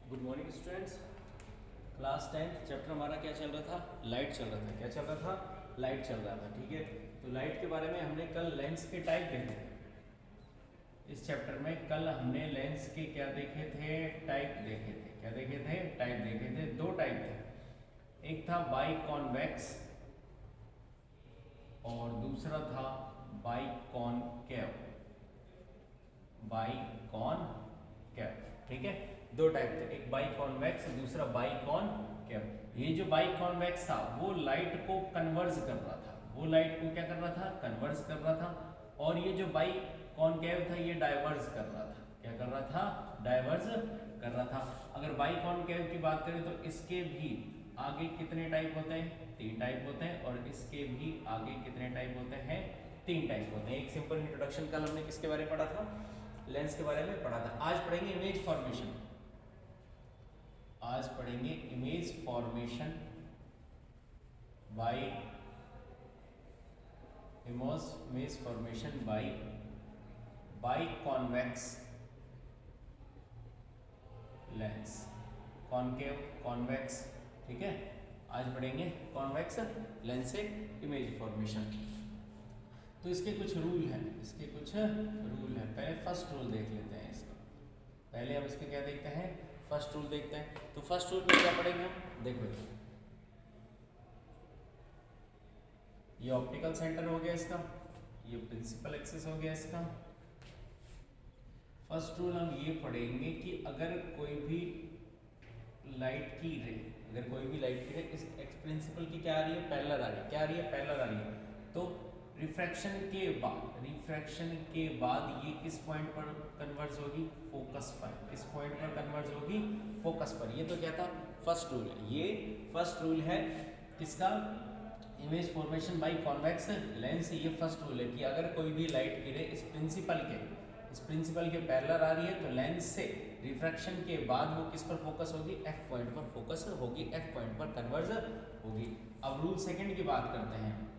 Good morning students. Class 10 chapter हमारा क्या चल रहा था? लाइट चल रहा था। क्या चल रहा था? लाइट चल रहा था। ठीक है, तो लाइट के बारे में हमने कल लेंस के टाइप देखे थे। इस चैप्टर में कल हमने लेंस के क्या देखे थे? टाइप देखे थे। क्या देखे थे? टाइप देखे थे। दो टाइप थे, एक था बाई कॉन्वेक्स और दूसरा था बाई कॉनकेव। बाई कॉनकेव, ठीक है, दो टाइप थे, एक बाई कॉन्वेक्स दूसरा बाई कॉनकेव। ये जो बाई कॉन्वेक्स था वो लाइट को कन्वर्ज कर रहा था, वो लाइट को क्या कर रहा था? कन्वर्ज कर रहा था। और ये जो बाई कॉनकेव था ये डाइवर्ज कर रहा था। क्या कर रहा था? डाइवर्ज कर रहा था। अगर बाई कॉनकेव की बात करें तो इसके भी आगे कितने टाइप होते हैं? तीन टाइप होते हैं। और इसके भी आगे कितने टाइप होते हैं? तीन टाइप होते हैं। एक सिंपल इंट्रोडक्शन कल हमने किसके बारे में पढ़ा था? लेंस के बारे में पढ़ा था। आज पढ़ेंगे इमेज फॉर्मेशन। आज पढ़ेंगे image formation by image formation by convex lens, concave convex. ठीक है, आज पढ़ेंगे कॉन्वेक्स लेंस से इमेज फॉर्मेशन। तो इसके कुछ रूल हैं, इसके कुछ रूल हैं। पहले फर्स्ट रूल देख लेते हैं इसका। पहले हम इसके क्या देखते हैं? फर्स्ट रूल देखते हैं। तो फर्स्ट रूल में क्या पढ़ेंगे हम? देखो, ये ऑप्टिकल सेंटर हो गया इसका, ये प्रिंसिपल एक्सिस हो गया इसका। फर्स्ट रूल हम ये पढ़ेंगे कि अगर कोई भी लाइट की रे, अगर कोई भी लाइट की रे इस एक्स प्रिंसिपल की क्या आ रही है? पैरेलल आ रही है। क्या आ रही है? पैरेलल आ रही है। तो रिफ्रैक्शन के बाद ये किस पॉइंट पर कन्वर्ज होगी? फोकस पर। किस पॉइंट पर कन्वर्ज होगी? फोकस पर। ये तो क्या था? First rule. ये फर्स्ट रूल है किसका? Image formation by convex lens. ये फर्स्ट रूल है कि अगर कोई भी लाइट गिरे इस प्रिंसिपल के पैरेलल आ रही है तो लेंस से रिफ्रैक्शन के बाद वो किस पर फोकस होगी? एफ पॉइंट पर फोकस होगी, एफ पॉइंट पर कन्वर्ज होगी। अब रूल सेकंड की बात करते हैं।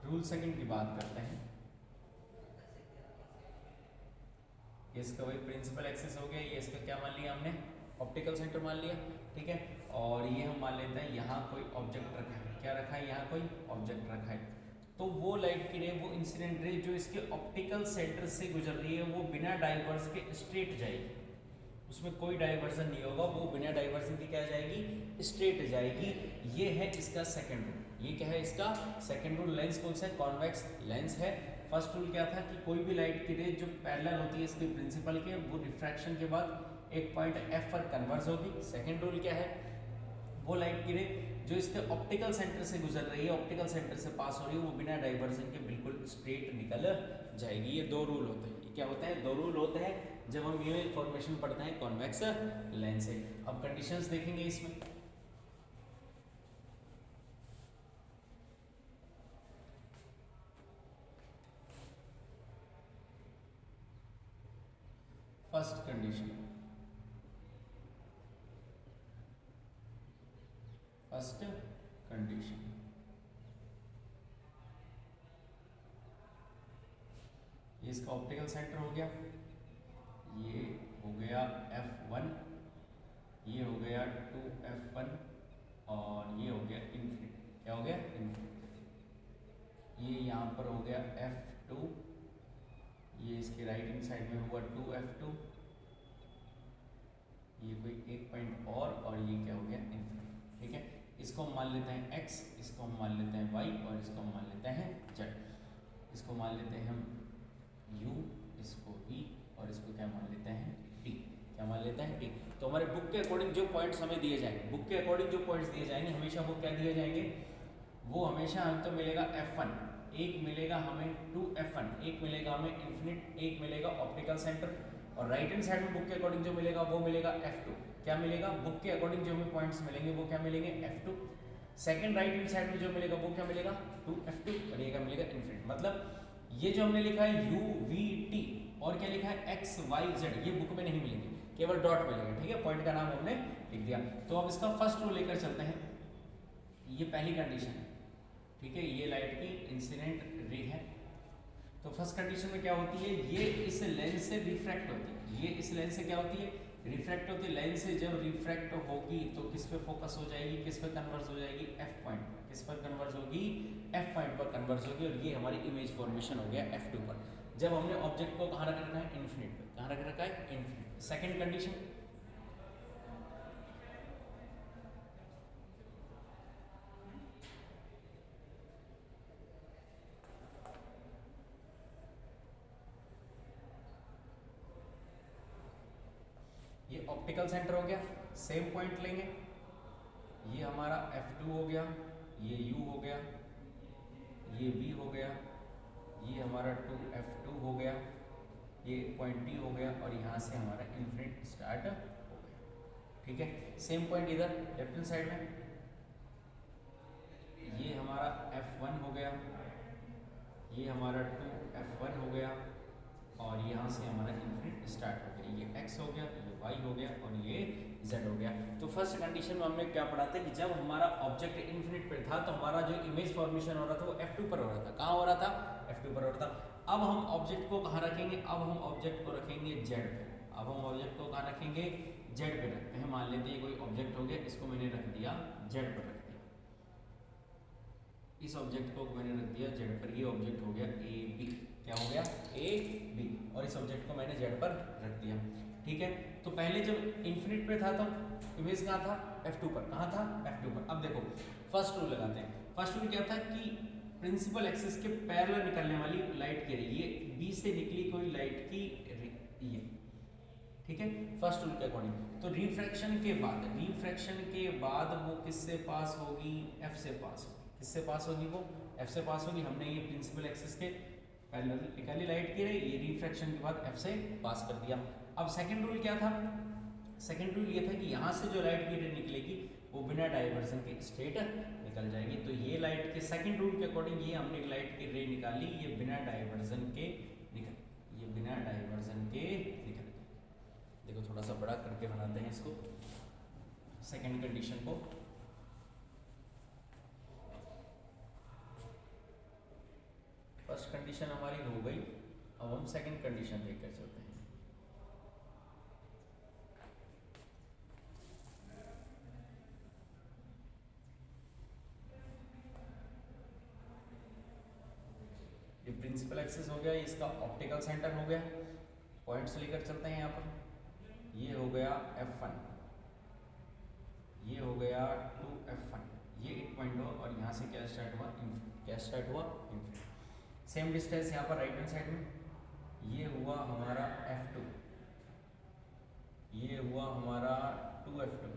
रूल सेकंड की बात करते हैं। इसका वही प्रिंसिपल एक्सिस हो गया, ये इसका क्या मान लिया हमने? ऑप्टिकल सेंटर मान लिया। ठीक है, और ये हम मान लेते हैं यहाँ कोई ऑब्जेक्ट रखा है। क्या रखा है? यहाँ कोई ऑब्जेक्ट रखा है। तो वो लाइट की रे, वो इंसिडेंट रे जो इसके ऑप्टिकल सेंटर से गुजर रही है वो बिना डाइवर्स के स्ट्रेट जाएगी, उसमें कोई डाइवर्जन नहीं होगा, वो बिना डाइवर्जन की क्या जाएगी? स्ट्रेट जाएगी। ये है इसका सेकंड रूल। ये क्या है इसका? Second rule. लेंस कौन सा है? कॉन्वेक्स लेंस है। फर्स्ट रूल क्या था कि कोई भी लाइट की रे जो पैरेलल होती है इसके प्रिंसिपल के, वो रिफ्रैक्शन के बाद एक पॉइंट एफ पर कन्वर्ज होगी। सेकंड रूल क्या है? वो लाइट की रे जो इसके ऑप्टिकल सेंटर से गुजर रही है, ऑप्टिकल सेंटर से पास हो रही है, वो बिना डाइवर्जन के बिल्कुल स्ट्रेट निकल जाएगी। ये दो रूल होते हैं। ये क्या होता है? दो रूल होते हैं जब हम इमेज फॉर्मेशन पढ़ते हैं कॉन्वेक्स लेंस से। अब कंडीशंस देखेंगे इसमें। फर्स्ट कंडीशन, फर्स्ट कंडीशन, ये इसका ऑप्टिकल सेंटर हो गया, ये हो गया F1, ये हो गया 2F1 और ये हो गया इन्फिनिटी। क्या हो गया? इन्फिनिटी। ये यहाँ पर हो गया F2, ये इसके राइट हैंड साइड में हुआ 2F2, ये कोई एक पॉइंट और ये क्या हो गया? इन्फिनिटी। ठीक है, इसको हम मान लेते हैं x, इसको हम मान लेते हैं y और इसको हम मान लेते हैं z। इसको मान लेते हैं हम u, इसको v और इसको क्या मान लेते हैं? t। क्या मान लेते हैं? t। तो हमारे बुक के अकॉर्डिंग जो पॉइंट्स हमें दिए जाएंगे, बुक के अकॉर्डिंग जो पॉइंट्स दिए जाएंगे हमेशा वो क्या दिए जाएंगे? वो हमेशा हमें तो मिलेगा F1, एक मिलेगा हमें 2F1, एक मिलेगा हमें इन्फिनिट, एक मिलेगा ऑप्टिकल सेंटर। और राइट हैंड साइड में बुक के अकॉर्डिंग जो मिलेगा वो मिलेगा F2। क्या मिलेगा? बुक के अकॉर्डिंग जो हमें पॉइंट्स मिलेंगे वो क्या मिलेंगे? F2। Second right hand side में जो मिलेगा वो क्या मिलेगा? 2F2 और ये क्या मिलेगा? इन्फिनिट। मतलब ये जो हमने लिखा है U V T और क्या लिखा है X Y Z, ये बुक में नहीं मिलेंगे, केवल डॉट मिलेगा। ठीक है, पॉइंट का नाम हमने लिख दिया। तो अब इसका फर्स्ट रूल लेकर चलते हैं। ये पहली कंडीशन है। ठीक है, ये लाइट की इंसिडेंट रे है। तो फर्स्ट कंडीशन में क्या होती है, ये इस लेंस से रिफ्रैक्ट होती है, ये इस लेंस से क्या होती है, रिफ्रैक्ट होती है। लेंस से जब रिफ्रैक्ट होगी तो किस पे फोकस हो जाएगी, किस पे कन्वर्ज हो जाएगी, एफ पॉइंट। किस पर कन्वर्ज होगी, एफ पॉइंट पर कन्वर्ज होगी। और ये हमारी इमेज फॉर्मेशन हो गया F2 पर। जब हमने ऑब्जेक्ट को कहाँ रख रखा है, इन्फिनिट पे। कहाँ रख रखा है, इन्फिनिट। सेकंड कंडीशन, ये ऑप्टिकल सेंटर हो गया, सेम पॉइंट लेंगे, ये हमारा F2 हो गया, ये U हो गया, ये V हो गया, ये हमारा 2F2 हो गया, ये पॉइंट D हो गया, और यहाँ से हमारा इन्फिनिट स्टार्ट हो गया। ठीक है, सेम पॉइंट इधर लेफ्ट हैंड साइड में, ये हमारा F1 हो गया, ये हमारा 2F1 हो गया, और यहाँ से हमारा इन्फिनिट स्टार्ट हो गया। ये x हो गया, ये y हो गया, और ये z हो गया। तो फर्स्ट कंडीशन में हमने क्या पढ़ा था कि जब हमारा ऑब्जेक्ट इन्फिनिट पर था तो हमारा जो इमेज फॉर्मेशन हो रहा था वो F2 पर हो रहा था। कहाँ हो रहा था, F2 पर हो रहा था। अब हम ऑब्जेक्ट को कहाँ रखेंगे, अब हम ऑब्जेक्ट को रखेंगे z पे। अब हम ऑब्जेक्ट को कहाँ रखेंगे, z पे रखते हैं। मान लेते हैं कोई ऑब्जेक्ट हो गया, इसको मैंने रख दिया z पर रख दिया, इस ऑब्जेक्ट को मैंने रख दिया z पर। ये ऑब्जेक्ट हो गया AB, क्या हो गया, AB, और इस ऑब्जेक्ट को मैंने z पर रख दिया। ठीक है, तो पहले जब इन्फिनिट पे था तो इमेज कहाँ था, F2 पर। कहाँ था, F2 पर। अब देखो फर्स्ट रूल लगाते हैं। फर्स्ट रूल क्या था कि प्रिंसिपल एक्सिस के पैरेलल निकलने वाली लाइट की रे, ये B से निकली कोई लाइट की रे, ये ठीक है, फर्स्ट रूल के अकॉर्डिंग। तो रिफ्रैक्शन के बाद वो किससे पास होगी, F से पास होगी। किससे पास होगी, वो F से पास होगी। हमने ये प्रिंसिपल एक्सिस के पैरेलल निकाली लाइट की रे, ये रिफ्रैक्शन के बाद F से पास कर दिया। अब सेकंड रूल क्या था, सेकंड रूल ये था कि यहाँ से जो लाइट की रे निकलेगी वो बिना डाइवर्जन के स्ट्रेट निकल जाएगी। तो ये लाइट के सेकंड रूल के अकॉर्डिंग ये हमने एक लाइट की रे निकाली, ये बिना डाइवर्जन के निकल, ये बिना डाइवर्जन के निकल। देखो थोड़ा सा बड़ा करके बनाते हैं इसको, सेकंड कंडीशन को। फर्स्ट कंडीशन हमारी हो गई, अब हम सेकंड कंडीशन देखकर चलते हैं। ये प्रिंसिपल एक्सिस हो गया, इसका ऑप्टिकल सेंटर हो गया। पॉइंट्स लेकर चलते हैं यहाँ पर। ये हो गया F1, ये हो गया 2F1, ये एक पॉइंट हो, और यहाँ से क्या स्टार्ट हुआ, क्या स्टार्ट हुआ, इन्फिनिट। सेम डिस्टेंस यहाँ पर राइट हैंड साइड में, ये हुआ हमारा F2, ये हुआ हमारा 2F2,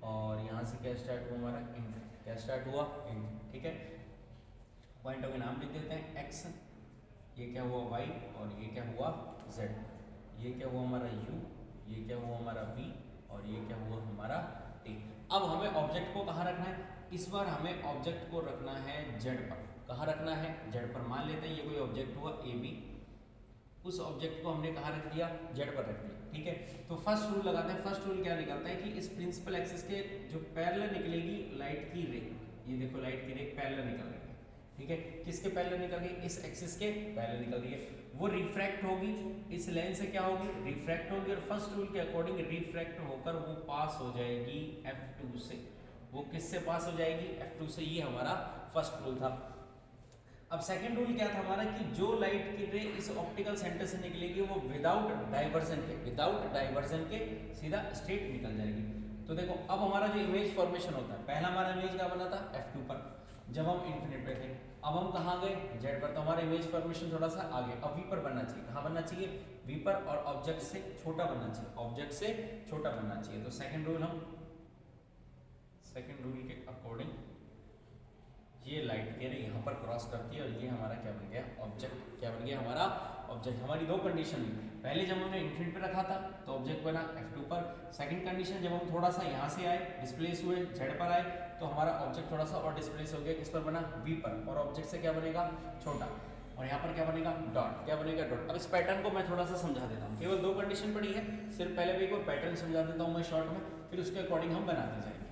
और यहाँ से क्या स्टार्ट हुआ हमारा, इन्फिनिट। क्या स्टार्ट हुआ, इन्फिनिट। ठीक है, पॉइंटों के नाम लिख देते हैं, x, ये क्या हुआ y, और ये क्या हुआ z, ये क्या हुआ हमारा u, ये क्या हुआ हमारा v, और ये क्या हुआ हमारा t। अब हमें ऑब्जेक्ट को कहाँ रखना है, इस बार हमें ऑब्जेक्ट को रखना है z पर। कहाँ रखना है, z पर। मान लेते हैं ये कोई ऑब्जेक्ट हुआ AB, उस ऑब्जेक्ट को हमने कहाँ रख दिया, z पर रख दिया। ठीक है, तो फर्स्ट रूल लगाते हैं। फर्स्ट रूल क्या निकलता है कि इस प्रिंसिपल एक्सिस के जो पैरेलल निकलेगी लाइट की रे, ये देखो लाइट की रे पैरेलल निकल रही है। ठीक है, किसके पैरेलल निकल गई, इस एक्सिस के पैरेलल निकल रही है। वो रिफ्रैक्ट होगी, इस लेंस से क्या होगी, रिफ्रैक्ट होगी, और फर्स्ट रूल के अकॉर्डिंग रिफ्रैक्ट होकर वो पास हो जाएगी F2 से। वो किससे पास हो जाएगी, F2 से। ये हमारा फर्स्ट रूल था। अब सेकंड रूल क्या था हमारा कि जो लाइट की रे इस ऑप्टिकल सेंटर से निकलेगी वो विदाउट डाइवर्जन के सीधा स्ट्रेट निकल जाएगी। तो देखो अब हमारा जो इमेज फॉर्मेशन होता है, पहला हमारा इमेज क्या बना था, F2 पर, जब हम इन्फिनिट पे थे। अब हम कहाँ गए, Z पर। तो हमारा इमेज फॉर्मेशन थोड़ा सा आगे, अब V पर बनना चाहिए। कहाँ बनना चाहिए, V पर, और ऑब्जेक्ट से छोटा बनना चाहिए, ऑब्जेक्ट से छोटा बनना चाहिए। तो सेकंड रूल के अकॉर्डिंग ये लाइट के रे यहाँ पर क्रॉस करती है, और ये हमारा क्या बन गया, ऑब्जेक्ट। क्या बन गया हमारा ऑब्जेक्ट। हमारी दो कंडीशन हुई, पहले जब हमने इन्फिनिट पे रखा था तो ऑब्जेक्ट बना F2 पर। सेकंड कंडीशन जब हम थोड़ा सा यहाँ से आए, डिस्प्लेस हुए, Z पर आए, तो हमारा ऑब्जेक्ट थोड़ा सा और डिस्प्लेस हो गया, किस पर बना, V पर, और ऑब्जेक्ट से क्या बनेगा, छोटा, और यहाँ पर क्या बनेगा, डॉट। क्या बनेगा, डॉट। अब इस पैटर्न को मैं थोड़ा सा समझा देता हूँ, केवल दो कंडीशन पड़ी है, सिर्फ पहले भी एक और पैटर्न समझा देता हूँ मैं शॉर्ट में, फिर उसके अकॉर्डिंग हम बनाते जाएंगे।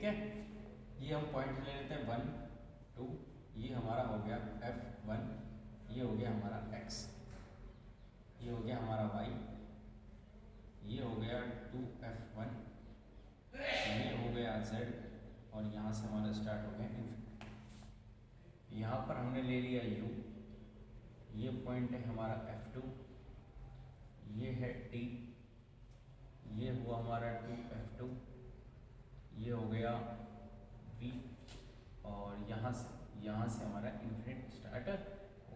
ठीक है। ये हम पॉइंट ले लेते हैं 1 2, ये हमारा हो गया F1, ये हो गया हमारा x, ये हो गया हमारा y, ये हो गया 2F1, ये हो गया z, और यहाँ से हमारा स्टार्ट हो गया इन्फिनिटी। यहाँ पर हमने ले लिया u, ये पॉइंट है हमारा F2, ये है t, ये हुआ हमारा 2F2, ये हो गया v, और यहाँ से हमारा इन्फिनिट स्टार्ट हो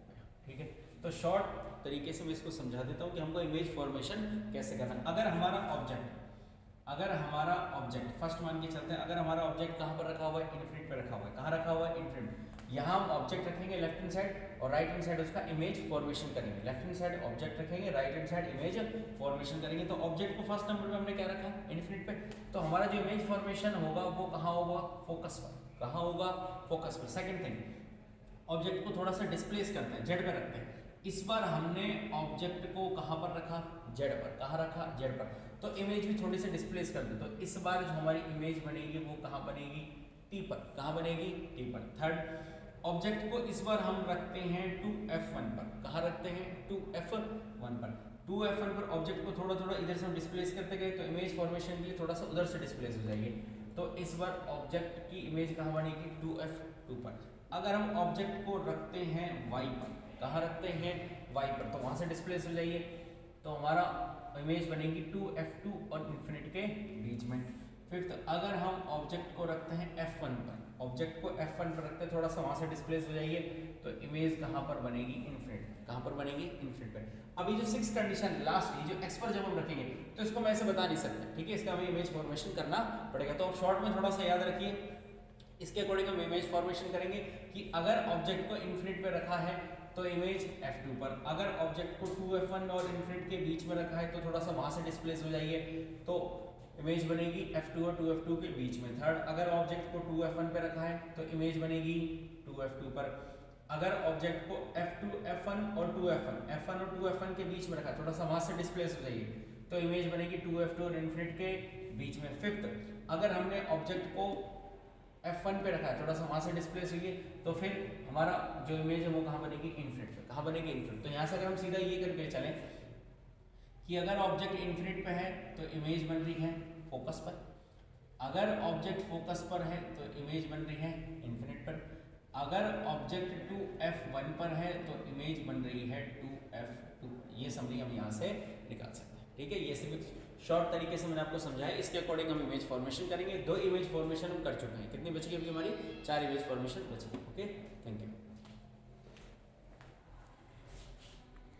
गया। ठीक है, तो शॉर्ट तरीके से मैं इसको समझा देता हूँ कि हमको इमेज फॉर्मेशन कैसे करना है। अगर हमारा ऑब्जेक्ट फर्स्ट मान के चलते हैं, अगर हमारा ऑब्जेक्ट कहाँ पर रखा हुआ है, इन्फिनिट पे रखा हुआ है। कहाँ रखा हुआ है, इन्फिनिट। यहाँ हम ऑब्जेक्ट रखेंगे लेफ्ट हैंड साइड और राइट हैंड साइड उसका इमेज फॉर्मेशन करेंगे। लेफ्ट हैंड साइड ऑब्जेक्ट रखेंगे, right hand side image formation करेंगे। तो ऑब्जेक्ट को फर्स्ट नंबर पे हमने क्या रखा है, इन्फिनिट पे। तो हमारा जो इमेज फॉर्मेशन होगा वो कहाँ होगा, फोकस पर। कहाँ होगा, फोकस पर। सेकंड थिंग, ऑब्जेक्ट को थोड़ा सा डिस्प्लेस करते हैं, जेड पे रखते हैं। इस बार हमने ऑब्जेक्ट को कहाँ पर रखा, जेड पर। कहाँ रखा, जेड पर। तो इमेज भी थोड़ी सी डिस्प्लेस कर दे। तो इस बार जो हमारी इमेज बनेगी वो कहाँ बनेगी, टी पर। कहाँ बनेगी, टी पर। थर्ड, ऑब्जेक्ट को इस बार हम रखते हैं 2F1 पर। कहाँ रखते हैं, 2F1 पर। 2F1 पर ऑब्जेक्ट को थोड़ा थोड़ा इधर से हम डिस्प्लेस करते गए तो इमेज फॉर्मेशन के लिए थोड़ा सा उधर से डिस्प्लेस हो जाएगी। तो इस बार ऑब्जेक्ट की इमेज कहाँ बनेगी, 2F2 पर। अगर हम ऑब्जेक्ट को रखते हैं y पर, कहाँ रखते हैं, y पर, तो वहाँ से डिस्प्लेस हो जाइए। तो हमारा इमेज बनेगी 2F2 और इन्फिनिट के बीच में। फिफ्थ, अगर हम ऑब्जेक्ट को रखते हैं F1 पर, ऑब्जेक्ट को F1 पर रखते हैं, थोड़ा सा वहाँ से डिस्प्लेस हो जाइए, तो इमेज कहाँ पर बनेगी, इन्फिनिट। कहाँ पर बनेगी, इन्फिनिट पर। अभी जो सिक्स कंडीशन लास्ट, ये जो x पर जब हम रखेंगे तो इसको मैं ऐसे बता नहीं सकता। ठीक है, इसका हमें इमेज फॉर्मेशन करना पड़ेगा। तो शॉर्ट में थोड़ा सा याद रखिए, इसके अकॉर्डिंग हम इमेज फॉर्मेशन करेंगे कि अगर ऑब्जेक्ट को इन्फिनिट पे रखा है तो इमेज F2 पर। अगर ऑब्जेक्ट को 2F1 और इन्फिनिट के बीच में रखा है तो थोड़ा सा वहाँ से डिस्प्लेस हो जाइए, तो इमेज बनेगी F2 और 2F2 के बीच में। थर्ड, अगर ऑब्जेक्ट को 2F1 पे रखा है तो इमेज बनेगी 2F2 पर। अगर ऑब्जेक्ट को F1 और 2F1, F1 और 2F1 के बीच में रखा है, थोड़ा सा वहाँ से डिस्प्लेस हो जाइए, तो इमेज बनेगी 2F2 और इन्फिनिट के बीच में। फिफ्थ, अगर हमने ऑब्जेक्ट को F1 पे रखा है, थोड़ा सा वहाँ से डिस्प्लेस हुई है, तो फिर हमारा जो इमेज है वो कहाँ बनेगी, इन्फिनिट पे। कहाँ बनेगी, इन्फिनिट। तो यहाँ से अगर हम सीधा ये करके चलें कि अगर ऑब्जेक्ट इन्फिनिट पे है तो इमेज बन रही है फोकस पर। अगर ऑब्जेक्ट फोकस पर है तो इमेज बन रही है इन्फिनिट पर। अगर ऑब्जेक्ट 2F1 पर है तो इमेज बन रही है 2F2। ये समरी हम यहाँ से निकाल सकते हैं। ठीक है, ये सिर्फ शॉर्ट तरीके से मैंने आपको समझाया। इसके अकॉर्डिंग हम इमेज फॉर्मेशन करेंगे। 2 इमेज फॉर्मेशन हम कर चुके हैं। कितनी बची अभी हमारी, 4 इमेज फॉर्मेशन बची। Okay, thank you.